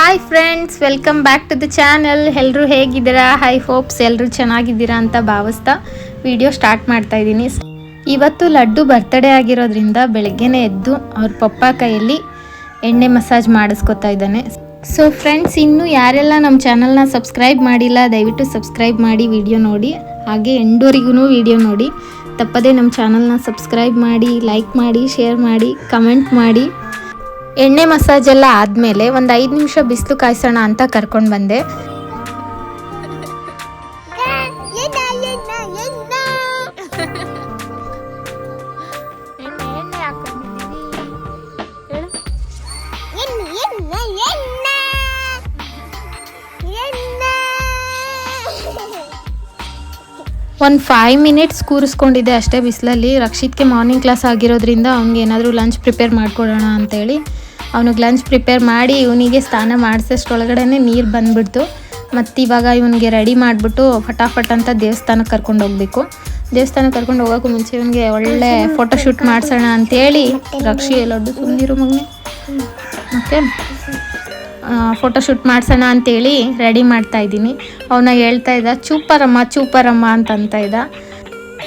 Hi friends, welcome back to the channel. ಎಲ್ಲರೂ ಹೇಗಿದ್ದೀರಾ? I hopes ಎಲ್ಲರೂ ಚೆನ್ನಾಗಿದ್ದೀರಾ ಅಂತ ಭಾವಿಸ್ತಾ ವಿಡಿಯೋ ಸ್ಟಾರ್ಟ್ ಮಾಡ್ತಾ ಇದ್ದೀನಿ. ಇವತ್ತು ಲಡ್ಡು ಬರ್ತ್ಡೇ ಆಗಿರೋದ್ರಿಂದ ಬೆಳಗ್ಗೆನೇ ಎದ್ದು ಅವ್ರ ಪಪ್ಪ ಕೈಯಲ್ಲಿ ಎಣ್ಣೆ ಮಸಾಜ್ ಮಾಡಿಸ್ಕೊತಾ ಇದ್ದಾನೆ. ಸೊ ಫ್ರೆಂಡ್ಸ್, ಇನ್ನೂ ಯಾರೆಲ್ಲ ನಮ್ಮ ಚಾನಲ್ನ ಸಬ್ಸ್ಕ್ರೈಬ್ ಮಾಡಿಲ್ಲ ದಯವಿಟ್ಟು ಸಬ್ಸ್ಕ್ರೈಬ್ ಮಾಡಿ ವಿಡಿಯೋ ನೋಡಿ, ಹಾಗೆ ಎಂಡೋರಿಗೂ ವಿಡಿಯೋ ನೋಡಿ. ತಪ್ಪದೇ ನಮ್ಮ ಚಾನಲ್ನ ಸಬ್ಸ್ಕ್ರೈಬ್ ಮಾಡಿ, ಲೈಕ್ ಮಾಡಿ, ಶೇರ್ ಮಾಡಿ, ಕಮೆಂಟ್ ಮಾಡಿ. ಎಣ್ಣೆ ಮಸಾಜ್ ಎಲ್ಲ ಆದಮೇಲೆ ಒಂದು 5 ನಿಮಿಷ ಬಿಸಿಲು ಕಾಯಿಸೋಣ ಅಂತ ಕರ್ಕೊಂಡು ಬಂದೆ. ಒಂದು 5 ಮಿನಿಟ್ಸ್ ಕೂರಿಸ್ಕೊಂಡಿದ್ದೆ ಅಷ್ಟೇ ಬಿಸಿಲಲ್ಲಿ. ರಕ್ಷಿತ್ಗೆ ಮಾರ್ನಿಂಗ್ ಕ್ಲಾಸ್ ಆಗಿರೋದ್ರಿಂದ ಅವ್ನಿಗೆ ಏನಾದರೂ ಲಂಚ್ ಪ್ರಿಪೇರ್ ಮಾಡ್ಕೊಡೋಣ ಅಂತೇಳಿ ಅವನಿಗೆ ಲಂಚ್ ಪ್ರಿಪೇರ್ ಮಾಡಿ ಇವನಿಗೆ ಸ್ನಾನ ಮಾಡಿಸೋಷ್ಟೊಳಗಡೆ ನೀರು ಬಂದುಬಿಡ್ತು. ಮತ್ತು ಇವಾಗ ಇವನಿಗೆ ರೆಡಿ ಮಾಡಿಬಿಟ್ಟು ಫಟಾಫಟ್ ಅಂತ ದೇವಸ್ಥಾನಕ್ಕೆ ಕರ್ಕೊಂಡು ಹೋಗಬೇಕು. ದೇವಸ್ಥಾನಕ್ಕೆ ಕರ್ಕೊಂಡು ಹೋಗೋಕ್ಕೂ ಮುಂಚೆ ಇವನಿಗೆ ಒಳ್ಳೆ ಫೋಟೋಶೂಟ್ ಮಾಡಿಸೋಣ ಅಂತೇಳಿ ರಕ್ಷಿ ಲಡ್ಡು ಸುಮ್ಮನಿರು ಮಗನೇ ಮತ್ತು ಫೋಟೋಶೂಟ್ ಮಾಡಿಸೋಣ ಅಂತೇಳಿ ರೆಡಿ ಮಾಡ್ತಾಯಿದ್ದೀನಿ. ಅವನ್ನ ಹೇಳ್ತಾ ಇದ್ದ ಚೂಪರಮ್ಮ ಅಂತ ಇದ್ದ.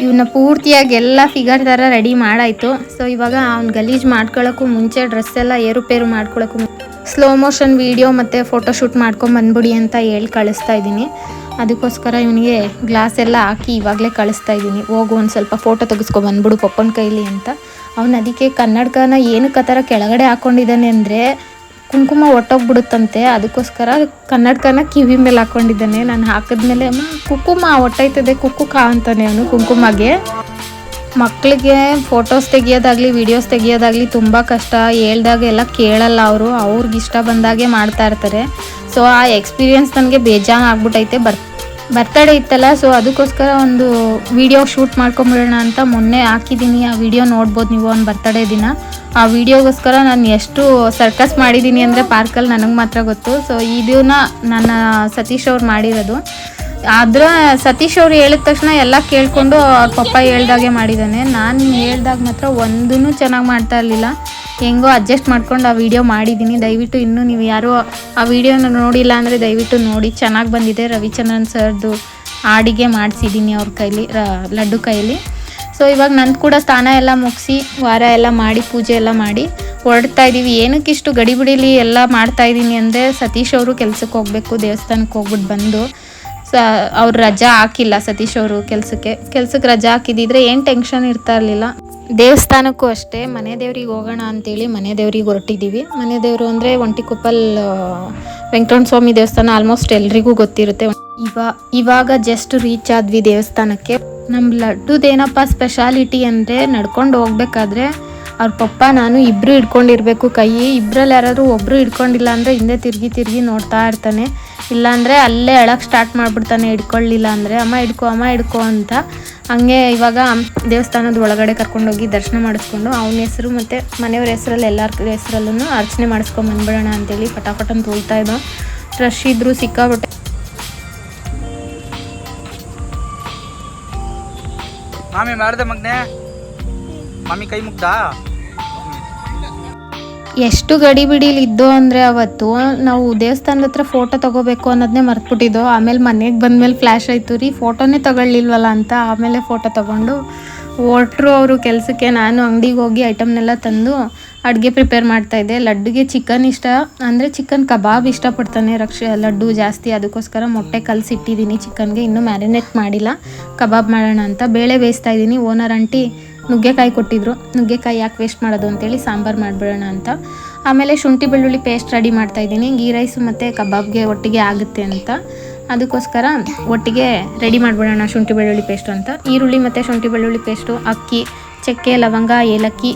ಇವನ್ನ ಪೂರ್ತಿಯಾಗಿ ಎಲ್ಲ ಫಿಗರ್ ಥರ ರೆಡಿ ಮಾಡಾಯಿತು. ಸೊ ಇವಾಗ ಅವ್ನು ಗಲೀಜು ಮಾಡ್ಕೊಳ್ಳೋಕ್ಕೂ ಮುಂಚೆ ಡ್ರೆಸ್ ಎಲ್ಲ ಏರುಪೇರು ಮಾಡ್ಕೊಳ್ಳೋಕ್ಕೂ ಸ್ಲೋ ಮೋಷನ್ ವೀಡಿಯೋ ಮತ್ತು ಫೋಟೋಶೂಟ್ ಮಾಡ್ಕೊಂಬಂದ್ಬಿಡಿ ಅಂತ ಹೇಳಿ ಕಳಿಸ್ತಾ ಇದ್ದೀನಿ. ಅದಕ್ಕೋಸ್ಕರ ಇವನಿಗೆ ಗ್ಲಾಸ್ ಎಲ್ಲ ಹಾಕಿ ಇವಾಗಲೇ ಕಳಿಸ್ತಾ ಇದ್ದೀನಿ. ಹೋಗು ಒಂದು ಸ್ವಲ್ಪ ಫೋಟೋ ತೆಗೆಸ್ಕೊಬಂದ್ಬಿಡು ಪಪ್ಪನ ಕೈಲಿ ಅಂತ. ಅವನು ಅದಕ್ಕೆ ಕನ್ನಡಕನ ಏನಕ್ಕೆ ಆ ಥರ ಕೆಳಗಡೆ ಹಾಕ್ಕೊಂಡಿದ್ದಾನೆ ಅಂದರೆ ಕುಂಕುಮ ಒಟ್ಟೋಗ್ಬಿಡುತ್ತಂತೆ, ಅದಕ್ಕೋಸ್ಕರ ಕನ್ನಡಕನ ಕಿವಿ ಮೇಲೆ ಹಾಕ್ಕೊಂಡಿದ್ದಾನೆ. ನಾನು ಹಾಕಿದ್ಮೇಲೆ ಅಮ್ಮ ಕುಂಕುಮ ಒಟ್ಟೈತದೆ ಕುಕ್ಕುಕ ಅಂತಾನೆ ಅವನು ಕುಂಕುಮಗೆ. ಮಕ್ಕಳಿಗೆ ಫೋಟೋಸ್ ತೆಗಿಯೋದಾಗಲಿ ವಿಡಿಯೋಸ್ ತೆಗಿಯೋದಾಗಲಿ ತುಂಬ ಕಷ್ಟ. ಹೇಳ್ದಾಗ ಎಲ್ಲ ಕೇಳಲ್ಲ ಅವರು, ಅವ್ರಿಗೆ ಇಷ್ಟ ಬಂದಾಗೆ ಮಾಡ್ತಾ ಇರ್ತಾರೆ. ಸೊ ಆ ಎಕ್ಸ್ಪೀರಿಯೆನ್ಸ್ ನನಗೆ ಬೇಜಾರು ಆಗ್ಬಿಟ್ಟೈತೆ. ಬರ್ತಡೇ ಇತ್ತಲ್ಲ, ಸೊ ಅದಕ್ಕೋಸ್ಕರ ಒಂದು ವಿಡಿಯೋ ಶೂಟ್ ಮಾಡ್ಕೊಂಬಿಡೋಣ ಅಂತ ಮೊನ್ನೆ ಹಾಕಿದ್ದೀನಿ. ಆ ವಿಡಿಯೋ ನೋಡ್ಬೋದು ನೀವು ಒಂದು ಬರ್ತಡೇ ದಿನ. ಆ ವಿಡಿಯೋಗೋಸ್ಕರ ನಾನು ಎಷ್ಟು ಸರ್ಕಸ್ ಮಾಡಿದ್ದೀನಿ ಅಂದರೆ ಪಾರ್ಕಲ್ಲಿ ನನಗೆ ಮಾತ್ರ ಗೊತ್ತು. ಸೊ ಇದನ್ನ ನನ್ನ ಸತೀಶ್ ಅವ್ರು ಮಾಡಿರೋದು. ಆದರೆ ಸತೀಶ್ ಅವ್ರು ಹೇಳಿದ ತಕ್ಷಣ ಎಲ್ಲ ಕೇಳಿಕೊಂಡು ಅವ್ರ ಪಪ್ಪ ಹೇಳ್ದಾಗೆ ಮಾಡಿದ್ದಾನೆ. ನಾನು ಹೇಳ್ದಾಗ ಮಾತ್ರ ಒಂದೂ ಚೆನ್ನಾಗಿ ಮಾಡ್ತಾ ಇರಲಿಲ್ಲ. ಹೆಂಗೋ ಅಡ್ಜಸ್ಟ್ ಮಾಡ್ಕೊಂಡು ಆ ವಿಡಿಯೋ ಮಾಡಿದ್ದೀನಿ. ದಯವಿಟ್ಟು ಇನ್ನೂ ನೀವು ಯಾರೂ ಆ ವಿಡಿಯೋನ ನೋಡಿಲ್ಲ ಅಂದರೆ ದಯವಿಟ್ಟು ನೋಡಿ, ಚೆನ್ನಾಗಿ ಬಂದಿದೆ. ರವಿಚಂದ್ರನ್ ಸರ್ದು ಹಾಡಿಗೆ ಮಾಡಿಸಿದ್ದೀನಿ ಅವ್ರ ಕೈಲಿ, ಲಡ್ಡು ಕೈಲಿ. ಸೊ ಇವಾಗ ನಂದು ಕೂಡ ಸ್ನಾನ ಎಲ್ಲ ಮುಗಿಸಿ ವಾರ ಎಲ್ಲ ಮಾಡಿ ಪೂಜೆ ಎಲ್ಲ ಮಾಡಿ ಹೊರಡ್ತಾ ಇದ್ದೀವಿ. ಏನಕ್ಕಿಷ್ಟು ಗಡಿಬಿಡಿಲಿ ಎಲ್ಲ ಮಾಡ್ತಾಯಿದ್ದೀನಿ ಅಂದರೆ ಸತೀಶ್ ಅವರು ಕೆಲ್ಸಕ್ಕೆ ಹೋಗಬೇಕು, ದೇವಸ್ಥಾನಕ್ಕೆ ಹೋಗ್ಬಿಟ್ಟು ಬಂದು ಅವ್ರು ರಜಾ ಹಾಕಿಲ್ಲ. ಸತೀಶ್ ಅವರು ಕೆಲ್ಸಕ್ಕೆ ರಜಾ ಹಾಕಿದ್ದಿದ್ರೆ ಏನು ಟೆನ್ಷನ್ ಇರ್ತಾ ಇರಲಿಲ್ಲ. ದೇವಸ್ಥಾನಕ್ಕೂ ಅಷ್ಟೇ ಮನೆ ದೇವ್ರಿಗೆ ಹೋಗೋಣ ಅಂತೇಳಿ ಮನೆ ದೇವ್ರಿಗೆ ಹೊರಟಿದ್ದೀವಿ. ಮನೆ ದೇವರು ಅಂದರೆ ಒಂಟಿಕೊಪ್ಪಲ್ ವೆಂಕಟರಮಣ ಸ್ವಾಮಿ ದೇವಸ್ಥಾನ ಆಲ್ಮೋಸ್ಟ್ ಎಲ್ರಿಗೂ ಗೊತ್ತಿರುತ್ತೆ. ಇವಾಗ ಜಸ್ಟ್ ರೀಚ್ ಆದ್ವಿ ದೇವಸ್ಥಾನಕ್ಕೆ. ನಮ್ಮ ಲಡ್ಡುದೇನಪ್ಪ ಸ್ಪೆಷಾಲಿಟಿ ಅಂದರೆ ನಡ್ಕೊಂಡು ಹೋಗ್ಬೇಕಾದ್ರೆ ಅವ್ರ ಪಪ್ಪ ನಾನು ಇಬ್ಬರು ಹಿಡ್ಕೊಂಡಿರ್ಬೇಕು ಕೈ. ಇಬ್ಬರಲ್ಲಿ ಯಾರಾದರೂ ಒಬ್ಬರು ಹಿಡ್ಕೊಂಡಿಲ್ಲ ಅಂದರೆ ಹಿಂದೆ ತಿರುಗಿ ನೋಡ್ತಾ ಇರ್ತಾನೆ. ಇಲ್ಲಾಂದರೆ ಅಲ್ಲೇ ಅಳಕ್ಕೆ ಸ್ಟಾರ್ಟ್ ಮಾಡಿಬಿಡ್ತಾನೆ ಹಿಡ್ಕೊಳ್ಳಿಲ್ಲ ಅಂದರೆ. ಅಮ್ಮ ಹಿಡ್ಕೊ ಅಂತ. ಹಂಗೆ ಇವಾಗ ದೇವಸ್ಥಾನದ ಒಳಗಡೆ ಕರ್ಕೊಂಡೋಗಿ ದರ್ಶನ ಮಾಡಿಸ್ಕೊಂಡು ಅವನ ಹೆಸರು ಮತ್ತು ಮನೆಯವ್ರ ಹೆಸರಲ್ಲಿ ಎಲ್ಲರ ಹೆಸರಲ್ಲೂ ಅರ್ಚನೆ ಮಾಡಿಸ್ಕೊಂಡು ಬಂದ್ಬಿಡೋಣ ಅಂತೇಳಿ ಫಟಾಫಟ್ ಅಂತ ಹೋಗ್ತಾ ಇದ್ದೋ. ರಶ್ ಇದ್ರು ಸಿಕ್ಕಾಬಿಟ್ಟೆ. ಮಾಮಿ ಮಾಡ್ದೆ ಮಗ್ನೆ, ಮಾಮಿ ಕೈ ಮುಗ್ದಾ? ಎಷ್ಟು ಗಡಿಬಿಡಿಲಿ ಇದ್ದೋ ಅಂದರೆ ಅವತ್ತು ನಾವು ದೇವಸ್ಥಾನದ ಹತ್ರ ಫೋಟೋ ತೊಗೋಬೇಕು ಅನ್ನೋದನ್ನೇ ಮರ್ತ್ಬಿಟ್ಟಿದ್ದೋ. ಆಮೇಲೆ ಮನೆಗೆ ಬಂದಮೇಲೆ ಫ್ಲ್ಯಾಶ್ ಆಯಿತು ರೀ, ಫೋಟೋನೇ ತೊಗೊಳ್ಳಿಲ್ವಲ್ಲ ಅಂತ. ಆಮೇಲೆ ಫೋಟೋ ತೊಗೊಂಡು ಹೊರಟ್ರು ಅವರು ಕೆಲಸಕ್ಕೆ. ನಾನು ಅಂಗಡಿಗೆ ಹೋಗಿ ಐಟಮ್ನೆಲ್ಲ ತಂದು ಅಡುಗೆ ಪ್ರಿಪೇರ್ ಮಾಡ್ತಾಯಿದ್ದೆ. ಲಡ್ಡುಗೆ ಚಿಕನ್ ಇಷ್ಟ ಅಂದರೆ ಚಿಕನ್ ಕಬಾಬ್ ಇಷ್ಟಪಡ್ತಾನೆ ಲಡ್ಡು ಜಾಸ್ತಿ. ಅದಕ್ಕೋಸ್ಕರ ಮೊಟ್ಟೆ ಕಲಸಿಟ್ಟಿದ್ದೀನಿ ಚಿಕನ್ಗೆ, ಇನ್ನೂ ಮ್ಯಾರಿನೇಟ್ ಮಾಡಿಲ್ಲ. ಕಬಾಬ್ ಮಾಡೋಣ ಅಂತ ಬೇಳೆ ಬೇಯಿಸ್ತಾ ಇದ್ದೀನಿ. ಓನರ್ ಆಂಟಿ ನುಗ್ಗೆಕಾಯಿ ಕೊಟ್ಟಿದ್ರು, ನುಗ್ಗೆಕಾಯಿ ಯಾಕೆ ವೇಸ್ಟ್ ಮಾಡೋದು ಅಂತೇಳಿ ಸಾಂಬಾರು ಮಾಡಿಬಿಡೋಣ ಅಂತ. ಆಮೇಲೆ ಶುಂಠಿ ಬೆಳ್ಳುಳ್ಳಿ ಪೇಸ್ಟ್ ರೆಡಿ ಮಾಡ್ತಾಯಿದ್ದೀನಿ. ಗೀ ರೈಸು ಮತ್ತು ಕಬಾಬ್ಗೆ ಒಟ್ಟಿಗೆ ಆಗುತ್ತೆ ಅಂತ. ಅದಕ್ಕೋಸ್ಕರ ಒಟ್ಟಿಗೆ ರೆಡಿ ಮಾಡಿಬಿಡೋಣ ಶುಂಠಿ ಬೆಳ್ಳುಳ್ಳಿ ಪೇಸ್ಟು ಅಂತ. ಈರುಳ್ಳಿ ಮತ್ತು ಶುಂಠಿ ಬೆಳ್ಳುಳ್ಳಿ ಪೇಸ್ಟು, ಅಕ್ಕಿ, ಚಕ್ಕೆ, ಲವಂಗ, ಏಲಕ್ಕಿ,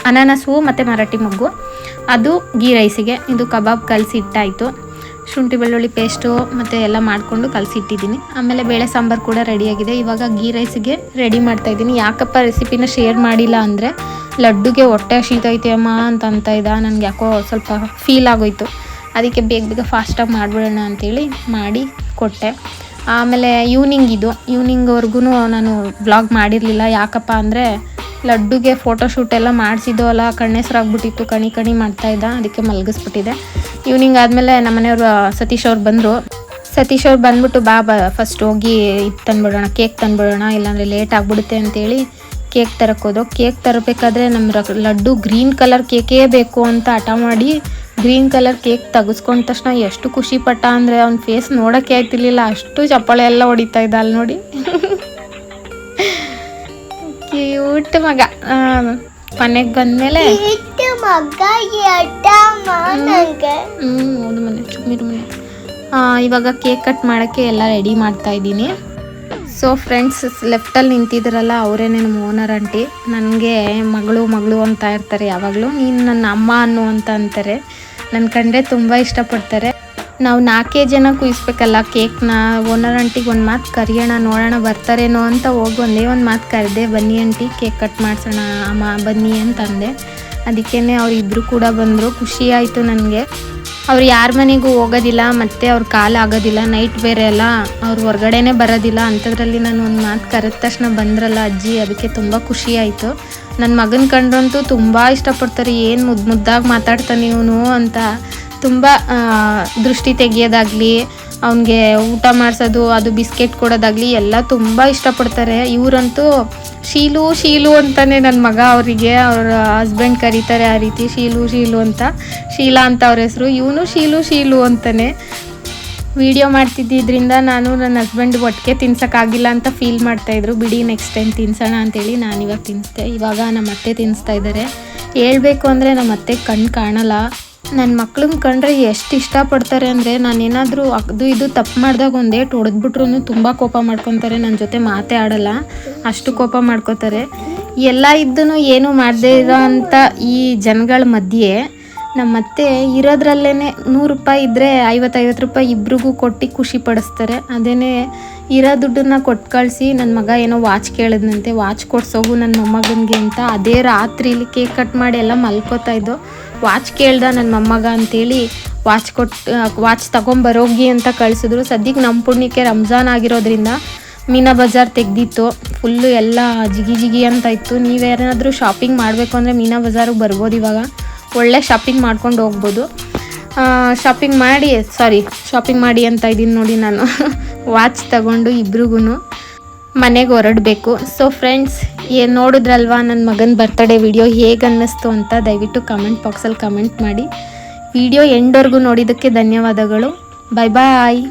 ಅನಾನಸು ಮತ್ತು ಮರಾಠಿ ಮೊಗ್ಗು, ಅದು ಗೀ ರೈಸಿಗೆ. ಇದು ಕಬಾಬ್ ಕಲಸಿ ಇಟ್ಟಾಯಿತು. ಶುಂಠಿ ಬೆಳ್ಳುಳ್ಳಿ ಪೇಸ್ಟು ಮತ್ತು ಎಲ್ಲ ಮಾಡಿಕೊಂಡು ಕಲಸಿಟ್ಟಿದ್ದೀನಿ. ಆಮೇಲೆ ಬೇಳೆ ಸಾಂಬಾರು ಕೂಡ ರೆಡಿಯಾಗಿದೆ. ಇವಾಗ ಗೀ ರೈಸಿಗೆ ರೆಡಿ ಮಾಡ್ತಾಯಿದ್ದೀನಿ. ಯಾಕಪ್ಪ ರೆಸಿಪಿನ ಶೇರ್ ಮಾಡಿಲ್ಲ ಅಂದರೆ ಲಡ್ಡುಗೆ ಹೊಟ್ಟೆ ಹಸಿತೈತೆ ಅಮ್ಮ ಅಂತ ಇದ್ದ. ನನಗೆ ಯಾಕೋ ಸ್ವಲ್ಪ ಫೀಲ್ ಆಗೋಯ್ತು. ಅದಕ್ಕೆ ಬೇಗ ಫಾಸ್ಟಾಗಿ ಮಾಡಿಬಿಡೋಣ ಅಂತೇಳಿ ಮಾಡಿ ಕೊಟ್ಟೆ. ಆಮೇಲೆ ಈವ್ನಿಂಗ್ವರೆಗೂ ನಾನು ವ್ಲಾಗ್ ಮಾಡಿರಲಿಲ್ಲ. ಯಾಕಪ್ಪ ಅಂದರೆ ಲಡ್ಡುಗೆ ಫೋಟೋಶೂಟ್ ಎಲ್ಲ ಮಾಡಿಸಿದ್ದೋ ಅಲ್ಲ, ಕಣ್ಣೆಸರಾಗ್ಬಿಟ್ಟಿತ್ತು, ಕಣಿ ಮಾಡ್ತಾಯಿದ್ದ, ಅದಕ್ಕೆ ಮಲಗಿಸ್ಬಿಟ್ಟಿದೆ. ಈವ್ನಿಂಗ್ ಆದಮೇಲೆ ನಮ್ಮ ಮನೆಯವರು ಸತೀಶ್ ಅವ್ರು ಬಂದರು. ಸತೀಶ್ ಅವ್ರು ಬಂದ್ಬಿಟ್ಟು ಬಾ ಫಸ್ಟ್ ಹೋಗಿ ಇದು ತಂದುಬಿಡೋಣ, ಕೇಕ್ ತಂದುಬಿಡೋಣ, ಇಲ್ಲಾಂದರೆ ಲೇಟ್ ಆಗಿಬಿಡುತ್ತೆ ಅಂತೇಳಿ ಕೇಕ್ ತರಕ್ಕೆ ಹೋದ್ರು. ಕೇಕ್ ತರಬೇಕಾದ್ರೆ ನಮ್ಮ ಲಡ್ಡು ಗ್ರೀನ್ ಕಲರ್ ಕೇಕೇ ಬೇಕು ಅಂತ ಹಠ ಮಾಡಿ ಗ್ರೀನ್ ಕಲರ್ ಕೇಕ್ ತೆಗೆಸ್ಕೊಂಡ ತಕ್ಷಣ ಎಷ್ಟು ಖುಷಿ ಪಟ್ಟ ಅಂದರೆ ಅವ್ನ ಫೇಸ್ ನೋಡೋಕ್ಕೆ ಆಯ್ತಿರ್ಲಿಲ್ಲ, ಅಷ್ಟು ಚಪ್ಪಾಳೆ ಎಲ್ಲ ಹೊಡಿತಾ ಇದ್ದ ಅಲ್ಲಿ ನೋಡಿ. ಕ್ಯೂಟ್ ಮಗ. ಮನೆಗೆ ಬಂದಮೇಲೆ ಹೌದು ಮನೆ ಚುಮ್ಮಿರು ಮನೆ. ಇವಾಗ ಕೇಕ್ ಕಟ್ ಮಾಡೋಕ್ಕೆ ಎಲ್ಲ ರೆಡಿ ಮಾಡ್ತಾ ಇದ್ದೀನಿ. ಸೊ ಫ್ರೆಂಡ್ಸ್, ಲೆಫ್ಟಲ್ಲಿ ನಿಂತಿದ್ರಲ್ಲ ಅವರೇ ನಮ್ಮ ಓನರ್ ಆಂಟಿ. ನನಗೆ ಮಗಳು ಅಂತ ಇರ್ತಾರೆ ಯಾವಾಗಲೂ, ನೀನು ನನ್ನ ಅಮ್ಮ ಅನ್ನು ಅಂತ ಅಂತಾರೆ. ನನ್ನ ಕಂಡ್ರೆ ತುಂಬ ಇಷ್ಟಪಡ್ತಾರೆ. ನಾವು 4 ಜನ ಕುಯಿಸ್ಬೇಕಲ್ಲ ಕೇಕ್ನ. ಓನರ್ ಆಂಟಿಗೆ ಒಂದು ಮಾತು ಕರೆಯೋಣ, ನೋಡೋಣ ಬರ್ತಾರೇನೋ ಅಂತ ಹೋಗಿ ಒಂದೇ ಒಂದು ಮಾತು ಕರೆದೆ, ಬನ್ನಿ ಆಂಟಿ ಕೇಕ್ ಕಟ್ ಮಾಡಿಸೋಣ ಅಮ್ಮ ಬನ್ನಿ ಅಂತಂದೆ. ಅದಕ್ಕೇ ಅವರಿಬ್ಬರು ಕೂಡ ಬಂದರು. ಖುಷಿ ಆಯಿತು ನನಗೆ. ಅವ್ರು ಯಾರ ಮನೆಗೂ ಹೋಗೋದಿಲ್ಲ, ಮತ್ತು ಅವ್ರ ಕಾಲು ಆಗೋದಿಲ್ಲ, ನೈಟ್ ಬೇರೆ ಅಲ್ಲ, ಅವ್ರು ಹೊರಗಡೆನೇ ಬರೋದಿಲ್ಲ. ಅಂಥದ್ರಲ್ಲಿ ನಾನು ಒಂದು ಮಾತು ಕರೆದ ತಕ್ಷಣ ಬಂದ್ರಲ್ಲ ಅಜ್ಜಿ, ಅದಕ್ಕೆ ತುಂಬ ಖುಷಿ ಆಯಿತು. ನನ್ನ ಮಗನ ಕಂಡ್ರಂತೂ ತುಂಬ ಇಷ್ಟಪಡ್ತಾರೆ. ಏನು ಮುದ್ದಾಗಿ ಮಾತಾಡ್ತಾನೆ ಇವನು ಅಂತ. ತುಂಬ ದೃಷ್ಟಿ ತೆಗಿಯೋದಾಗಲಿ, ಅವನಿಗೆ ಊಟ ಮಾಡಿಸೋದು, ಅದು ಬಿಸ್ಕೆಟ್ ಕೊಡೋದಾಗಲಿ ಎಲ್ಲ ತುಂಬ ಇಷ್ಟಪಡ್ತಾರೆ. ಇವರಂತೂ ಶೀಲು ಅಂತಾನೆ ನನ್ನ ಮಗ. ಅವರಿಗೆ ಅವ್ರ ಹಸ್ಬೆಂಡ್ ಕರೀತಾರೆ ಆ ರೀತಿ, ಶೀಲು ಅಂತ. ಶೀಲಾ ಅಂತ ಅವ್ರ ಹೆಸರು. ಇವನು ಶೀಲು ಅಂತಾನೆ. ವಿಡಿಯೋ ಮಾಡ್ತಿದ್ದಿದ್ದರಿಂದ ನಾನು ನನ್ನ ಹಸ್ಬೆಂಡ್ ಒಟ್ಟಿಗೆ ತಿನ್ಸೋಕ್ಕಾಗಿಲ್ಲ ಅಂತ ಫೀಲ್ ಮಾಡ್ತಾಯಿದ್ರು. ಬಿಡಿ ನೆಕ್ಸ್ಟ್ ಟೈಮ್ ತಿನ್ಸೋಣ ಅಂತೇಳಿ ನಾನಿವಾಗ ತಿನ್ನಿಸ್ದೆ. ಇವಾಗ ನಮ್ಮ ಅತ್ತೆ ತಿನ್ನಿಸ್ತಾ ಇದ್ದಾರೆ. ಹೇಳ್ಬೇಕು ಅಂದರೆ ನಮ್ಮ ಅತ್ತೆ ಕಣ್ಣು ಕಾಣಲ್ಲ. ನನ್ನ ಮಕ್ಳನ್ನ ಕಂಡ್ರೆ ಎಷ್ಟು ಇಷ್ಟಪಡ್ತಾರೆ ಅಂದರೆ, ನಾನೇನಾದರೂ ಅದು ಇದು ತಪ್ಪು ಮಾಡಿದಾಗ ಒಂದೇಟು ಹೊಡೆದ್ಬಿಟ್ರು ತುಂಬ ಕೋಪ ಮಾಡ್ಕೊತಾರೆ. ನನ್ನ ಜೊತೆ ಮಾತೇ ಆಡಲ್ಲ, ಅಷ್ಟು ಕೋಪ ಮಾಡ್ಕೋತಾರೆ. ಎಲ್ಲ ಇದ್ದೂ ಏನೂ ಮಾಡದೇ ಇರೋ ಅಂಥ ಈ ಜನಗಳ ಮಧ್ಯೆ ನಮ್ಮತ್ತೆ ಇರೋದ್ರಲ್ಲೇ 100 ರೂಪಾಯಿ ಇದ್ದರೆ 50 ರೂಪಾಯಿ ಇಬ್ರಿಗೂ ಕೊಟ್ಟು ಖುಷಿ ಪಡಿಸ್ತಾರೆ. ಅದೇನೇ ಇರೋ ದುಡ್ಡನ್ನ ಕೊಟ್ಟು ಕಳಿಸಿ, ನನ್ನ ಮಗ ಏನೋ ವಾಚ್ ಕೇಳಿದ್ನಂತೆ, ವಾಚ್ ಕೊಡ್ಸೋಗು ನನ್ನ ಮೊಮ್ಮಗನಿಗೆ ಅಂತ ಅದೇ ರಾತ್ರಿಲಿ ಕೇಕ್ ಕಟ್ ಮಾಡಿ ಎಲ್ಲ ಮಲ್ಕೋತಾ ಇದ್ದೋ. ವಾಚ್ ಕೇಳ್ದ ನನ್ನ ಮೊಮ್ಮಗ ಅಂತೇಳಿ ವಾಚ್ ತಗೊಂಬರೋಗಿ ಅಂತ ಕಳಿಸಿದ್ರು. ಸದ್ಯಕ್ಕೆ ನಮ್ಮ ಪುಣ್ಯಕ್ಕೆ ರಂಜಾನ್ ಆಗಿರೋದ್ರಿಂದ ಮೀನಾ ಬಜಾರ್ ತೆಗ್ದಿತ್ತು. ಫುಲ್ಲು ಎಲ್ಲ ಜಿಗಿ ಅಂತ ಇತ್ತು. ನೀವೇನಾದರೂ ಶಾಪಿಂಗ್ ಮಾಡಬೇಕು ಅಂದರೆ ಮೀನಾ ಬಜಾರಿಗೆ ಬರ್ಬೋದು. ಇವಾಗ ಒಳ್ಳೆ ಶಾಪಿಂಗ್ ಮಾಡ್ಕೊಂಡು ಹೋಗ್ಬೋದು. ಶಾಪಿಂಗ್ ಮಾಡಿ ಅಂತ ಇದ್ದೀನಿ ನೋಡಿ ನಾನು. ವಾಚ್ ತಗೊಂಡು ಇಬ್ರಿಗೂ ಮನೆಗೆ ಹೊರಡಬೇಕು. ಸೊ ಫ್ರೆಂಡ್ಸ್, ನೋಡಿದ್ರಲ್ವಾ ನನ್ನ ಮಗನ ಬರ್ತ್ಡೇ ವಿಡಿಯೋ ಹೇಗೆ ಅನ್ನಿಸ್ತು ಅಂತ ದಯವಿಟ್ಟು ಕಮೆಂಟ್ ಬಾಕ್ಸಲ್ಲಿ ಕಮೆಂಟ್ ಮಾಡಿ. ವಿಡಿಯೋ ಎಂಡ್ವರೆಗೂ ನೋಡಿದ್ದಕ್ಕೆ ಧನ್ಯವಾದಗಳು. ಬಾಯ್.